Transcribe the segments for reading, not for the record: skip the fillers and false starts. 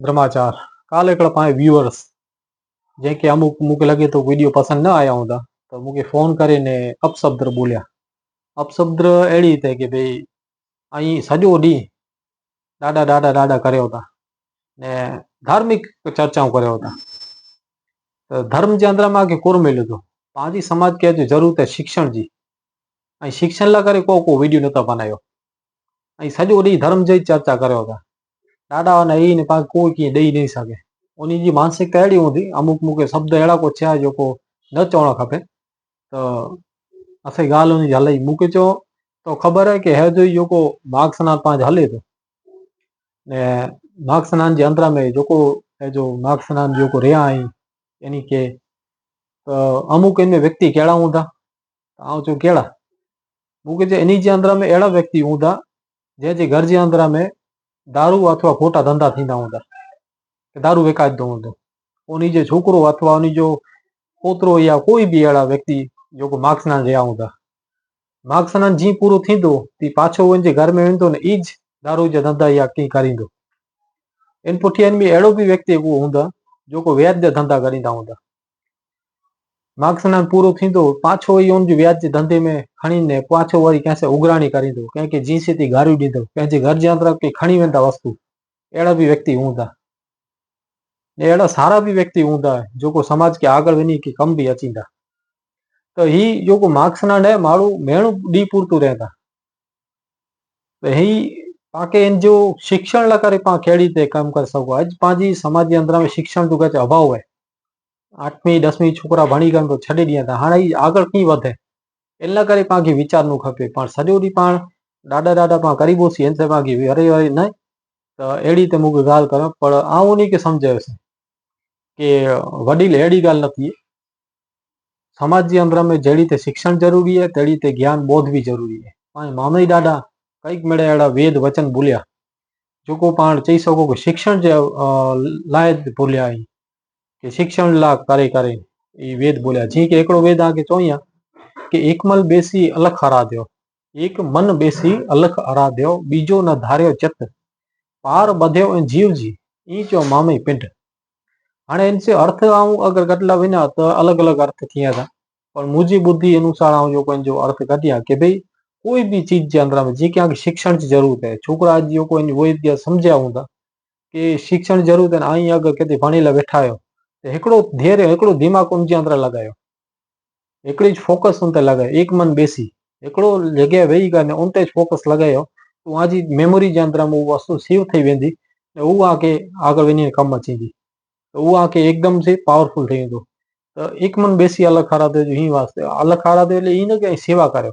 द्रमाचार काल हिकिड़ा पाण व्यूअर्स जंहिंखे मूंखे लॻे थो वीडियो पसंदि न आया हूंदा त मूंखे फ़ोन करे ने अपशब्द ॿोलिया। अपशब्द अहिड़ी हिते की भई ऐं सॼो ॾींहुं ॾाढा ॾाढा ॾाढा करियो था ने धार्मिक चर्चाऊं करियो था। त धर्म जे अंदरि मूंखे कुर मिले थो। पंहिंजी समाज खे अॼु ज़रूरत आहे शिक्षण जी, ऐं शिक्षण लाइ करे को वीडियो नथा बनायो ऐं सॼो ॾींहुं धर्म जी चर्चा करियो था। ॾाढा न ई न पाण कोई कीअं ॾेई नथी सघे। उन जी मानसिकता अहिड़ी हूंदी, अमुक मूंखे शब्द अहिड़ा कुझु आहे जेको न चवणु खपे। त असांजी ॻाल्हि हुनजी हलई, मूंखे चयो तो ख़बर आहे कि हे जो जेको माघ सनान पंहिंजो हले थो, ऐं माघ सनान जे अंदर में जेको जो माघ सनान जेको रहिया आहियूं यानी के अमुक इन में व्यक्ति कहिड़ा हूंदा। आउं चयो कहिड़ा? मूंखे चयो इन जे अंदर में अहिड़ा व्यक्ति हूंदा जंहिंजे घर जे अंदर में दारू अथवा खोटा धंधा थींदा हूंदा, दारू विकामजंदो हूंदो। उन जो छोकिरो अथवा उन जो पोतरो या कोई बि अहिड़ा व्यक्ति जेको माघ सनान रहिया हूंदा, माघ सनान जीअं पूरो थींदो तीअं पाछो वञे घर में वेंदो न ईज दारू जा धंधा या कीअं करींदो। इन पुठियां में अहिड़ो बि व्यक्ति हूंदा जेको व्याज जा धंधा करींदा हूंदा। माघ सनान पूरो थींदो पाछो ई उन जो व्याज जे धंधे में खणी ने पाछो वरी कंहिंसां उघराणी करींदो, कंहिंखे जींस थी गारियूं ॾींदो, पंहिंजे घर जे अंदर के खणी वेंदा वस्तु। अहिड़ा बि व्यक्ति हूंदा, अहिड़ा सारा भी व्यक्ति हूंदा जेको समाज के आगे वञी के कम भी अचींदा। तो ही जेको माघ सनान है माण्हू मेणू ॾींहुं पूरतो रहंदा। त ही पाके इन जो शिक्षण लाइ करे पाण कहिड़ी रीते कमु करे सघो। अॼु पंहिंजी समाज जे अंदर में शिक्षण जो कुझु अभाव है। 8वीं 10वीं छोकरा भणी करे तो छॾे ॾियनि था, हाणे ही आगे कीअं वधे इन लाइ करे पाण खे वीचारणो खपे। पाण सॼो ॾींहुं पाण ॾाढा ॾाढा पाण करीबोसीं हिन से पाण खे वरे वरे न। त अहिड़ी ते मूंखे ॻाल्हि कयो पर आउं उन खे सम्झायोसि कि वॾी अहिड़ी ॻाल्हि न थी। समाज जे अंदर में जहिड़ी ते शिक्षण ज़रूरी है तहिड़ी ते ज्ञान बोध भी ज़रूरी है। पाण मामे ॾाढा कई मिड़े अहिड़ा वेद वचन भूलिया जेको पाण चई सघो कि शिक्षण जे लाइ भूलिया आहिनि, कि शिक्षण लाइ करे करे ई वेद भूलिया। जीअं कि हिकिड़ो वेद तव्हांखे चवई आहे कि एक मल बेसी अलख आराध्यो, एक मन बेसी अलख आराध्यो, बीजो न धारियो चित, पार ॿधियो ऐं जीव जी, ई चयो मामे पिंड। हाणे इन से अर्थ आऊं अगर कढला वञा त अलग अलग अर्थ थिया था, पर मुंहिंजी बुद्धि अनुसार आऊं जेको इन जो अर्थ कढिया कि भई कोई भी चीज जे अंदर में जेके शिक्षण की जरूरत है, छोकरा अॼु जेको इन उहे सम्झिया हूंदा कि शिक्षण जी जरूरत है। आई अगर किथे भणेला वेठा आहियो त हिकिड़ो धैर्य हिकिड़ो दिमाग़ उन जे अंदर लॻायो, हिकिड़ी फोकस उन ते लॻायो, एक मन बेसी हिकिड़ो जॻह वेही करे उन ते फोकस लॻायो, तव्हांजी मेमोरी जे अंदर में उहा वस्तु सेव थी वेंदी ऐं उहा के आगे वञी कमु अचींदी। उहा के एकदम से पावरफुल थी वेंदो। तो एक मन बेसी अलग आराध्यो जो ही वास्ते अलग आराध्यो એટલે ઈ ન કે સેવા કર્યો।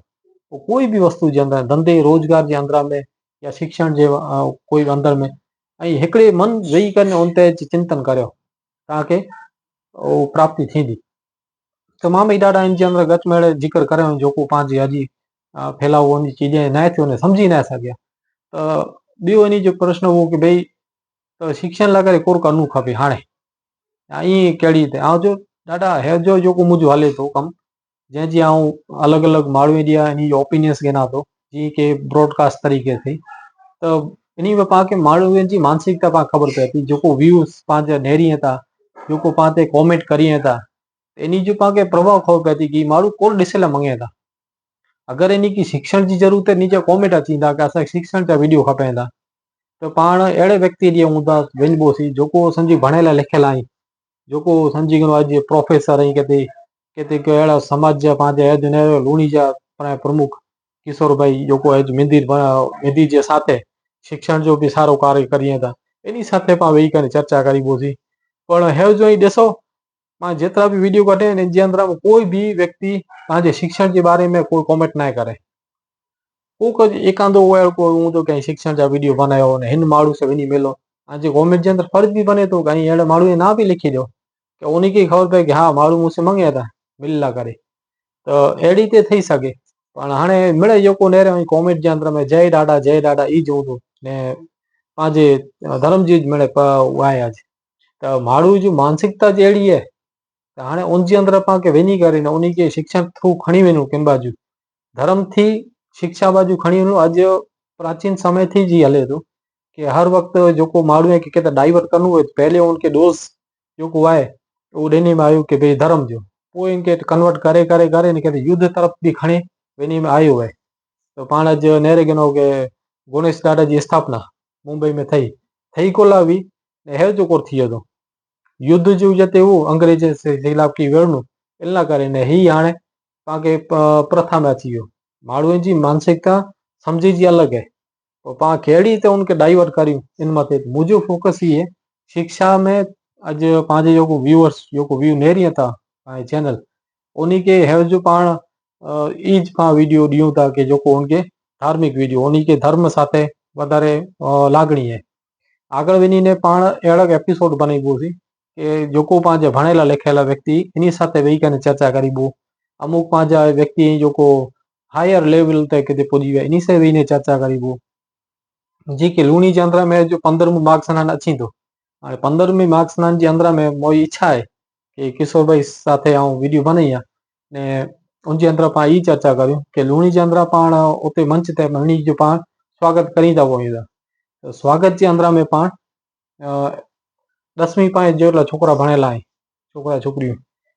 कोई भी वस्तु जे अंदर धंधे रोजगार जे अंदर में या शिक्षण जे कोई अंदर में ऐं हिकिड़े मन वेही करे उन ते चिंतन करियो तव्हांखे उहो प्राप्ति थींदी। त मां में ॾाढा इन जे अंदर घटि में घटि ज़िक्र करियो जेको पंहिंजी अॼु फैलाओ उन चीजें न थियो ने सम्झी न सघिया। त ॿियो इन जो प्रश्न हुओ कि भई त शिक्षण लाइ करे कुर करणो खपे हाणे ईअं कहिड़ी हिते आउं जो ॾाढा हे जो जेको मुंहिंजो हले थो कमु जंहिंजी आऊं अलॻि अलॻि माण्हू ॾिया इन जो ओपिनियंस गिना थो जीअं कि ब्रॉडकास्ट तरीक़े थी। त इन में पाण खे माण्हुनि जी मानसिकता पाण ख़बर पए थी, जेको व्यूज़ पंहिंजा नेरीअ था, जेको पाण ते कॉमेंट करीअ था, इन जो पाण खे प्रभाव ख़बर पए थी कि माण्हू कोन ॾिसे लाइ मङे था। अगरि इन की शिक्षण जी ज़रूरत है, इन जा कॉमेंट अचींदा कि असांखे शिक्षण जा वीडियो खपंदा, त पाण अहिड़े व्यक्ति ॾिए हूंदा वञिबोसीं जेको सम्झी भणियल लिखियल आहीं, जेको सम्झी करे अॼु प्रोफेसर ऐं किथे किथे अहिड़ा समाज जा पंहिंजा अॼु लूणी जा प्रमुख किशोर भाई जेको अॼु मेंदी जे साथे शिक्षण जो बि सारो कार्य करीए था, इन साथे पाण वेही करे चर्चा करीबोसीं। पर हे जो ई ॾिसो मां जेतिरा भी वीडियो कढे इन जे अंदर कोई भी व्यक्ति पंहिंजे शिक्षण जे बारे में कोई कॉमेंट न करे। को कुझु एकांदो कोई हूंदो कंहिं शिक्षण जा वीडियो बनायो ने हिन माण्हू से वञी मिलो, आज कॉमेंट जे अंदर फर्ज भी बने तो कहीं अहिड़े माण्हू जो नाम भी लिखी दो कि उन खे ख़बर पए कि हाँ माण्हू मूंसे मंगे था मिलला करे। तो अहिड़ी ते थी सघे। पर हाणे मिड़े जेको नेरे कॉमेंट जे अंदर में जय ॾाढा ई जो हूंदो ने पंहिंजे धर्म जी मिड़े आहे अॼु त माण्हू जी मानसिकता जहिड़ी आहे त हाणे उन जे अंदर पाण खे वञी करे न उन खे शिक्षण थ्रू खणी वञूं किन बाजू धर्म थी शिक्षा बाजू खणी वञूं। अॼु प्राचीन समय थी जी हले थो कि हर वक्त जो माण्हू है कि डाइवर्ट करनो हो पहले उनके डोज जो आहे वो ॾिनी में आयो कि भई धर्म जो पोइ इनके कन्वर्ट करे करे करे ने कहते युद्ध तरफ़ भी खणे वञी में आयो आहे। तो पाण अॼु नेरे गिनो के गणेश दादा जी स्थापना मुंबई में थई कोला हुई ने हेर जो कोर थी वियो युद्ध जो जते वो अंग्रेज से खिलाफ की वेड़नो इला करे ने ही हाणे पाके प्रथा में अची वियो। माण्हुनि जी मानसिकता समझी जी अलग है तो पाण कहिड़ी रीते उनके डाइवर्ट करियूं इन मथे मुंहिंजो फोकस ही है शिक्षा में अॼु पंहिंजे जेको व्यूअर्स जेको व्यू नेरी था पंहिंजे चैनल उन्हीं के हेर जो पाण ईज पाण वीडियो ॾियूं था कि जेको उनके धार्मिक वीडियो उन्हीं के धर्म साथे वधारे लागणी है। આગળ વનીને પાण अहिड़ा एपिसोड बनाईबोसीं કે જેको पंहिंजा भणेला लिखियल व्यक्ति इन्हीं साथे वेही करे चर्चा करीबो। अमुक पंहिंजा व्यक्ति जेको हायर लेवल ते किथे पुॼी विया इन्हीं से वेही चर्चा करीबो। जी के लूणी जे अंदर में जो 15 मार्क्स अची थो हाणे 15 मार्क्स जे अंदर में मोई इच्छा है कि किशोर भाई साथे आऊं वीडियो बनाई आहे ने उनजे अंदर पाण ई चर्चा करूं कि लूणी जे अंदर पाण उते मंच ते लूणी जो पाण स्वागत करी था वञूं था। स्वागत जे अंदर में पाण 10वीं पाए जो छोकरा भणेला आहिनि छोकरा छोकिरियूं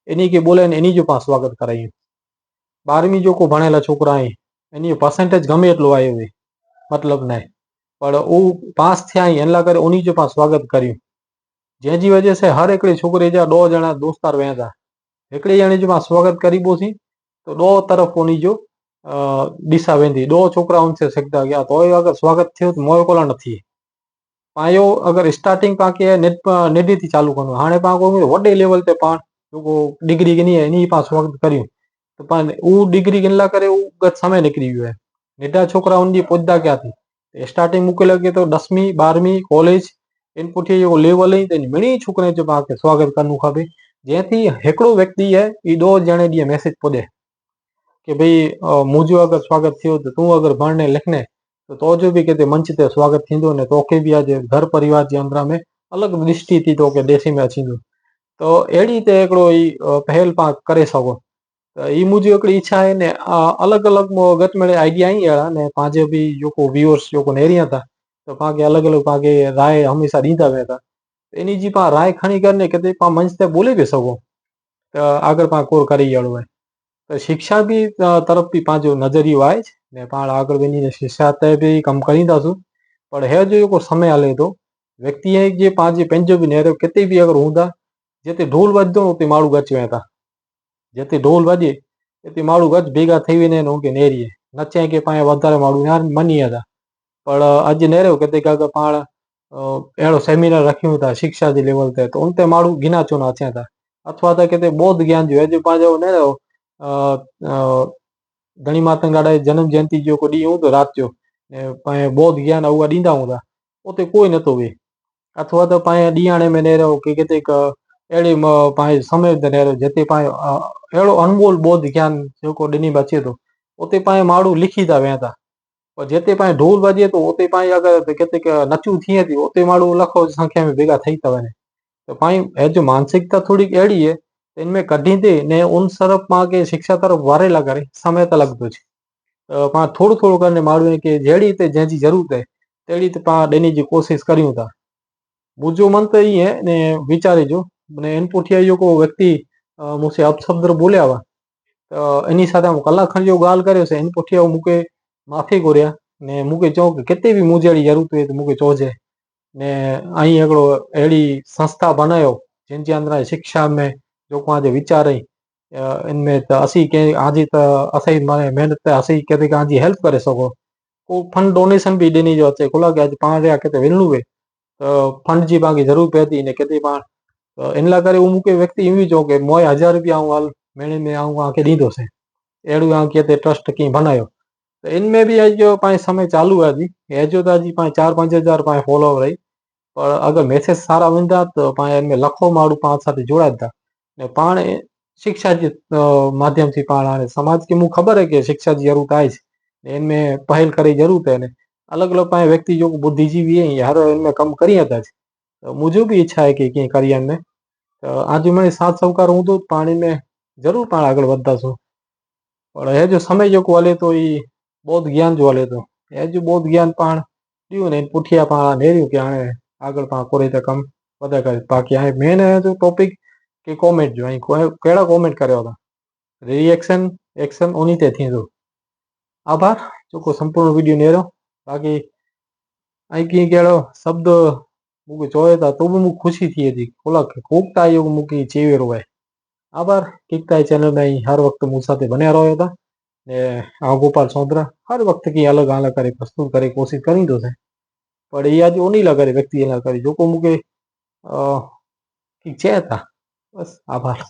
इन्हीं के बोले इन्हीं जो पाण स्वागत करायूं। 12वीं जो को भणेला छोकरा आहिनि इन्हीं जो परसेंटेज गमे एतिरो आयो हुए मतलब न पर वो पास थिया आहिनि इन लाइ करे उन्हीं जो पाण स्वागत करियूं जंहिंजी वजह से हर हिकिड़े छोकिरे जा 2 ॼणा दोस्तार वेहनि था हिकिड़े ॼणे जो पाण स्वागत करीबोसीं तो 2 तरफ़ उन्हीं जो ॾिसा वेंदी 2 छोकरा उनसे सिखता गया तो अगर स्वागत थियो तो मोय कोला न थिए पायो अगर स्टार्टिंग पाके निधि थी चालू करो हाणे पाण को वॾे लेवल ते पाण जेको डिग्री गिनी है इन्हीं पाण स्वागत करियूं तो पाण उहो डिग्री गिनला करे उहो गत समय निकिरी वियो है निढा छोकरा उनजी पुॼदा क्या थी स्टार्टिंग मूंखे लॻे थो 10वीं 12वीं कॉलेज इन पुठीअ जेको लेवल ई त ॿिन्ही छोकिरनि जो पाण खे स्वागत करणो खपे जंहिंथी हिकिड़ो व्यक्ति है ई 2 ॼणे ॾींहुं मैसेज पुॼे कि भाई मुझे अगर स्वागत थियो तो तू अगर भणने लिखने तो तोजो भी किते मंच ते स्वागत थींदो ने तोखे भी आज घर परिवार जे अंदर में अलग दृष्टि थी तोखे देसी में अचींदो तो अहिड़ी ते हिकिड़ो ई पहल पाण करे सघो त ई मुंहिंजी हिकिड़ी इच्छा आहे ने अलग अलग घटि में आइडिया ई अहिड़ा ने पंहिंजे बि जेको व्यूअर्स जेको नेरिया था तो पाण अलग अलग पाण राय हमेशा ॾींदा विया था इन जी पाण राय खणी करे किते पाण मंच ते ॿोले बि सघो त अगरि पाण कोर करे अहिड़ो आहे त शिक्षा भी तरफ़ भी पंहिंजो नज़रियो आहे ने पाण आगे वञी शिक्षा ते भी कमु करींदासीं पर हे जो जेको समय हले थो व्यक्ति जे पंहिंजो भी नेरो किथे भी अगर हूंदा जिते ढोल वॼंदो उते माण्हू गच वें था जिते ढोल वॼे हिते माण्हू गॾु भेगा थी वेंदा आहिनि उनखे नेरीअ नचे के पाण वधारे माण्हू मञी था पर अॼु नेरियो किथे का पाण अहिड़ो सेमिनार रखियूं था शिक्षा जे लेवल ते त उन ते माण्हू गिना चुना अचनि था अथवा त किथे बौद्ध ज्ञान जो अॼु पंहिंजो न घणी माता ॾाढा जनम जयंती जो को ॾींहुं हूंदो राति जो ऐं पंहिंजो बौद्ध ज्ञान उहा ॾींदा हूंदा उते कोई नथो वेहे अथवा त पंहिंजे ॾींहाणे में नेरो की किथे अहिड़े पंहिंजे समय ते नेरो जिते पंहिंजो अहिड़ो अनमोल बौद्ध ज्ञान जेको ॾिनी में अचे थो उते पंहिंजे माण्हू लिखी था वेहनि था पर जिते पंहिंजे ढोल वॼे थो उते पंहिंजे अगरि किथे नचूं थिए थी उते माण्हू लखो संख्या में भेगा थी था वञनि तो पंहिंजी हे जो मानसिकता थोड़ी अहिड़ी है इनमें कढींदे ने उन तरफ पाण खे शिक्षा तरफ़ वारे ला करे समय त लॻंदो पाण थोरो थोरो करे माण्हू खे जहिड़ी हिते जंहिंजी ज़रूरत है तहिड़ी त पाण ॾियण जी कोशिशि करियूं था मुंहिंजो मन त ईअं आहे ने वीचारे जो ने इन पुठियां जेको व्यक्ति मूंसे अपशब्द बोलिया हुआ त इन सां कलाक खनि जो ॻाल्हि करियोसीं इन पुठियां मूंखे माफ़ी घुरिया ने मूंखे चओ कि किथे बि मुंहिंजी अहिड़ी ज़रूरत हुजे त मूंखे चइजे ने ऐं हिकिड़ो अहिड़ी संस्था बनायो जंहिंजे अंदरि शिक्षा में जो पंहिंजे वीचार इनमें त असीं कंहिं आजी त असांजी महिनत ते असीं किथे कंहिंजी हेल्प करे सघो को फंड डोनेशन भी ॾिनी जो अचे खुला कि अॼु पाण जा किथे विञिणो हुए त फंड जी पाण खे ज़रूरत पए थी ने किथे पाण त इन लाइ करे उहो मूंखे व्यक्ति इहो चओ कि मोए 1000 रुपया आऊं हल महीने में आऊं तव्हांखे ॾींदोसीं अहिड़ो आऊं किथे ट्रस्ट कीअं बनायो त इनमें बि अॼु पंहिंजो समय चालू आहे जी हे जो त अॼु पंहिंजे 4-5 हज़ार पंहिंजे फॉलोवर रही पर अगर मैसेज सारा वेंदा त पाण इनमें लखों माण्हू पाण साथ जोड़ाइनि था ने पाण शिक्षा जे माध्यम से पाण हाणे समाज खे मूंखे ख़बर है कि शिक्षा जी ज़रूरत आहे इनमें पहल करे ज़रूरत है अलॻि अलॻि पंहिंजे व्यक्ति जो बुद्धिजीवी है हर इनमें कमु करी था त मुंहिंजो बि इच्छा है कि कीअं करिए इनमें त आज में साथ सहकार हूंदो पाण में ज़रूर पाण आगे वधंदासीं पर हे जो समय जेको हले थो ई बौद्ध ज्ञान जो हले थो हे जो बौद्ध ज्ञान पाण ॾियूं ने पुठियां पाण नेरियूं कि हाणे આગળ पाण कोरे त कमु वधा करे बाक़ी हाणे मेन जो टॉपिक कि कॉमेंट जो ऐं कहिड़ा कॉमेंट करियो था रिएक्शन एक्शन उन ते थींदो। आभार जेको संपूर्ण वीडियो निहारियो। बाक़ी ऐं कीअं कहिड़ो शब्द मूंखे चवे था तो बि मूंखे ख़ुशी थिए थी ओला कोकता इहो मूंखे चई वियो आहे। आभार किकता चैनल में हर वक्त मूं साथ बनिया रहो था ने गोपाल सौंदरा हर वक्त की अलग अलग करे प्रस्तुत करे कोशिश करी तो से पर ये अॼु उन लाइ करे व्यक्ति लाइ करे जेको मूंखे ठीक चए था। बस आभार।